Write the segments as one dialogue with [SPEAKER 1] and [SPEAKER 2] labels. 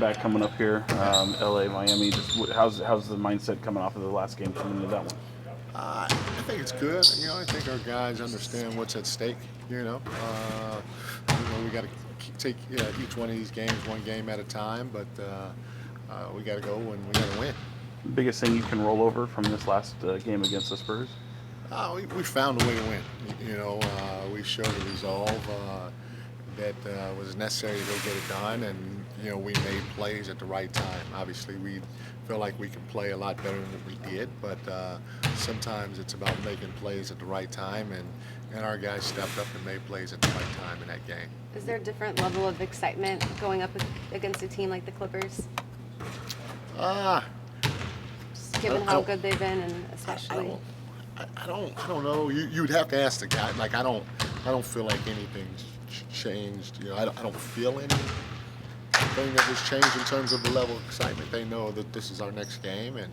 [SPEAKER 1] back coming up here, LA, Miami. Just how's the mindset coming off of the last game coming into that one?
[SPEAKER 2] I think it's good. I think our guys understand what's at stake. We got to take each one of these games one game at a time, but we got to go and we got to win.
[SPEAKER 1] Biggest thing you can roll over from this last game against the Spurs?
[SPEAKER 2] We found a way to win. We showed a resolve that was necessary to go get it done, and we made plays at the right time. Obviously, we feel like we can play a lot better than we did, but sometimes it's about making plays at the right time, and our guys stepped up and made plays at the right time in that game.
[SPEAKER 3] Is there a different level of excitement going up against a team like the Clippers?
[SPEAKER 2] Uh,
[SPEAKER 3] Just given how good they've been, and especially.
[SPEAKER 2] I don't know. You'd have to ask the guy. Like I don't feel like anything's changed. I don't feel anything that has changed in terms of the level of excitement. They know that this is our next game, and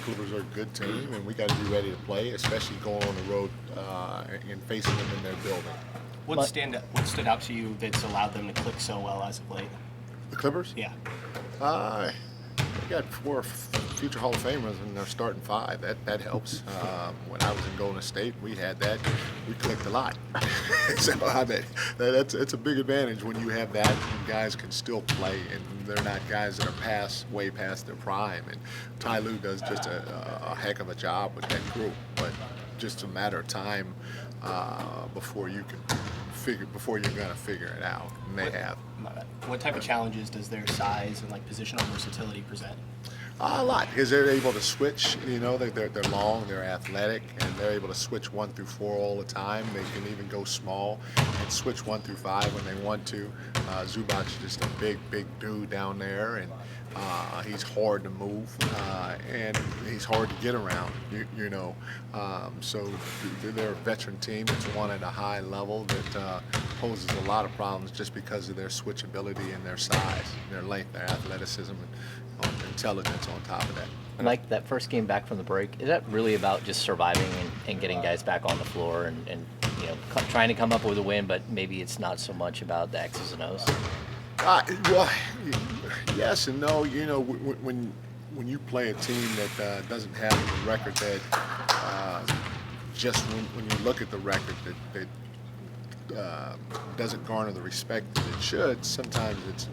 [SPEAKER 2] Clippers are a good team, and we got to be ready to play, especially going on the road and facing them in their building.
[SPEAKER 4] What stood out to you that's allowed them to click so well as of late?
[SPEAKER 2] The Clippers?
[SPEAKER 4] Yeah.
[SPEAKER 2] They got 4 future Hall of Famers and they're starting 5. That helps. When I was in Golden State, we had that. We clicked a lot. So it's a big advantage when you have that and guys can still play and they're not guys that are way past their prime. And Ty Lue does just a heck of a job with that group. But just a matter of time before you're gonna figure it out. And they have.
[SPEAKER 4] What type of challenges does their size and positional versatility present?
[SPEAKER 2] A lot, because they're able to switch. They're long, they're athletic, and they're able to switch 1 through 4 all the time. They can even go small and switch 1 through 5 when they want to. Zubac is just a big dude down there, and he's hard to move, and he's hard to get around. So they're a veteran team that's won at a high level that poses a lot of problems just because of their switchability and their size, their length, their athleticism, and intelligence on top of that.
[SPEAKER 5] Mike, that first game back from the break, is that really about just surviving and getting guys back on the floor and trying to come up with a win, but maybe it's not so much about the X's and O's?
[SPEAKER 2] Well, yes and no. When you play a team that doesn't have a record that just when you look at the record that doesn't garner the respect that it should, sometimes it's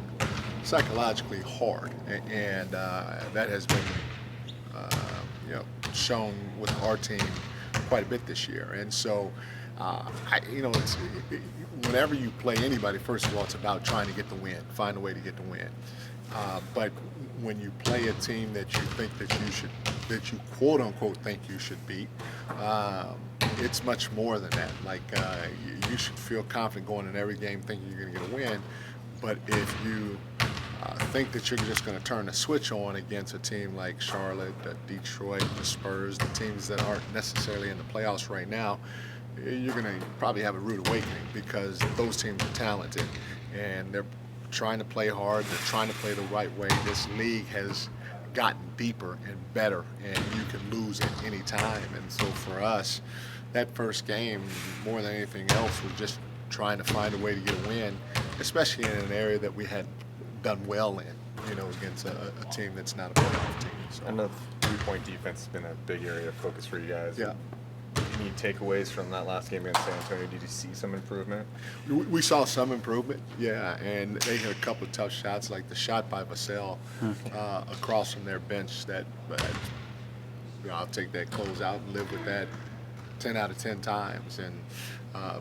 [SPEAKER 2] psychologically hard, and that has been shown with our team quite a bit this year. And so, whenever you play anybody, first of all, it's about trying to get the win, find a way to get the win. But when you play a team that you think that you quote unquote think you should beat, it's much more than that. You should feel confident going in every game thinking you're going to get a win. But if you think that you're just going to turn the switch on against a team like Charlotte, Detroit, the Spurs, the teams that aren't necessarily in the playoffs right now, you're going to probably have a rude awakening because those teams are talented and they're trying to play hard, they're trying to play the right way. This league has gotten deeper and better, and you can lose at any time. And so for us, that first game, more than anything else, was just trying to find a way to get a win, especially in an area that we had done well in, against a team that's not a playoff team. So.
[SPEAKER 6] And the three-point defense has been a big area of focus for you guys.
[SPEAKER 2] Yeah.
[SPEAKER 6] Any takeaways from that last game against San Antonio? Did you see some improvement?
[SPEAKER 2] We saw some improvement, yeah, and they had a couple of tough shots, like the shot by Vassell across from their bench that I'll take that close out and live with that 10 out of 10 times. And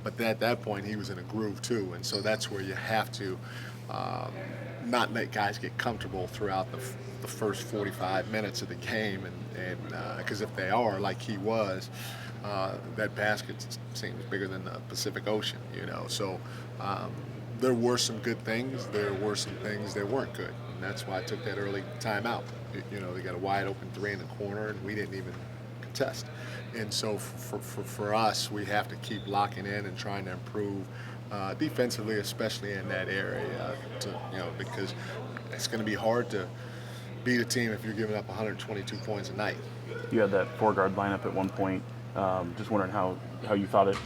[SPEAKER 2] but at that point, he was in a groove too, and so that's where you have to not let guys get comfortable throughout the first 45 minutes of the game, and because if they are like he was, that basket seems bigger than the Pacific Ocean, So there were some good things. There were some things that weren't good, and that's why I took that early timeout. They got a wide open 3 in the corner, and we didn't even contest. And so for us, we have to keep locking in and trying to improve defensively, especially in that area, because it's going to be hard to beat a team if you're giving up 122 points a night.
[SPEAKER 1] You had that Fourguard lineup at one point. Just wondering how you thought it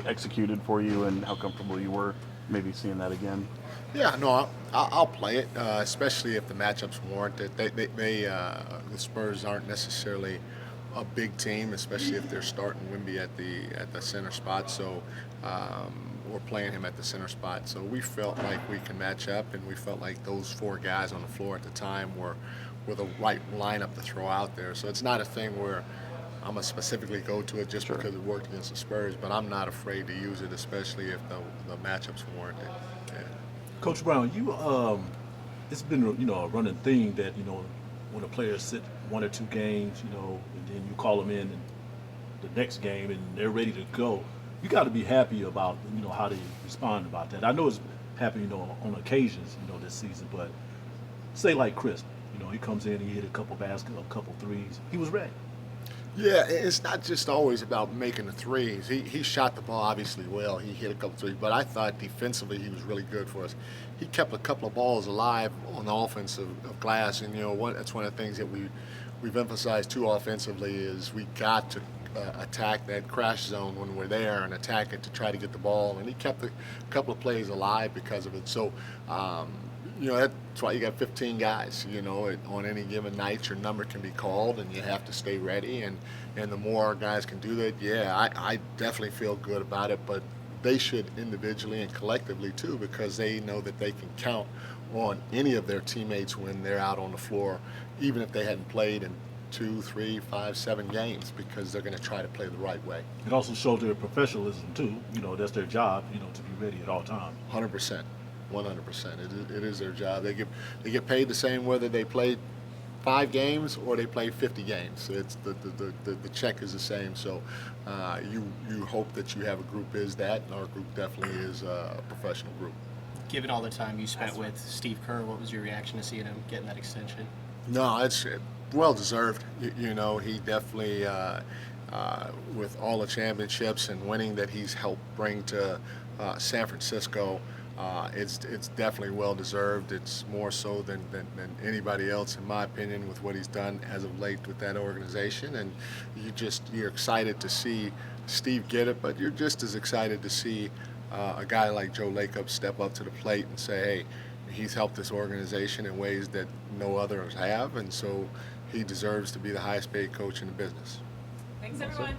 [SPEAKER 1] executed for you and how comfortable you were maybe seeing that again?
[SPEAKER 2] Yeah, no, I'll play it, especially if the matchups warrant it. The Spurs aren't necessarily a big team, especially if they're starting Wimby at the center spot. So we're playing him at the center spot. So we felt like we can match up, and we felt like those 4 guys on the floor at the time were the right lineup to throw out there. So it's not a thing where I'm gonna specifically go to it just because it worked against the Spurs, but I'm not afraid to use it, especially if the matchups warrant it. Yeah.
[SPEAKER 7] Coach Brown, it's been a running thing that when a player sit 1 or 2 games, and then you call them in the next game and they're ready to go. You got to be happy about how they respond about that. I know it's happened on occasions this season, but say like Chris, he comes in, he hit a couple baskets, a couple threes, he was ready.
[SPEAKER 2] Yeah, it's not just always about making the threes. He shot the ball obviously well. He hit a couple threes, but I thought defensively he was really good for us. He kept a couple of balls alive on the offensive glass, and that's one of the things that we've emphasized too offensively is we got to attack that crash zone when we're there and attack it to try to get the ball. And he kept a couple of plays alive because of it. So. That's why you got 15 guys. On any given night, your number can be called, and you have to stay ready. And the more guys can do that, I definitely feel good about it. But they should individually and collectively too, because they know that they can count on any of their teammates when they're out on the floor, even if they hadn't played in 2, 3, 5, 7 games, because they're going to try to play the right way.
[SPEAKER 7] It also shows their professionalism too. That's their job. To be ready at all times.
[SPEAKER 2] 100%. 100%. It is their job. They get paid the same whether they play 5 games or they play 50 games. It's the check is the same. So you hope that you have a group is that, and our group definitely is a professional group.
[SPEAKER 4] Given all the time you spent with Steve Kerr, what was your reaction to seeing him getting that extension?
[SPEAKER 2] No, it's well deserved. He definitely with all the championships and winning that he's helped bring to San Francisco. It's definitely well deserved. It's more so than anybody else, in my opinion, with what he's done as of late with that organization. And you're excited to see Steve get it, but you're just as excited to see a guy like Joe Lacob step up to the plate and say, hey, he's helped this organization in ways that no others have, and so he deserves to be the highest paid coach in the business.
[SPEAKER 8] Thanks, everyone.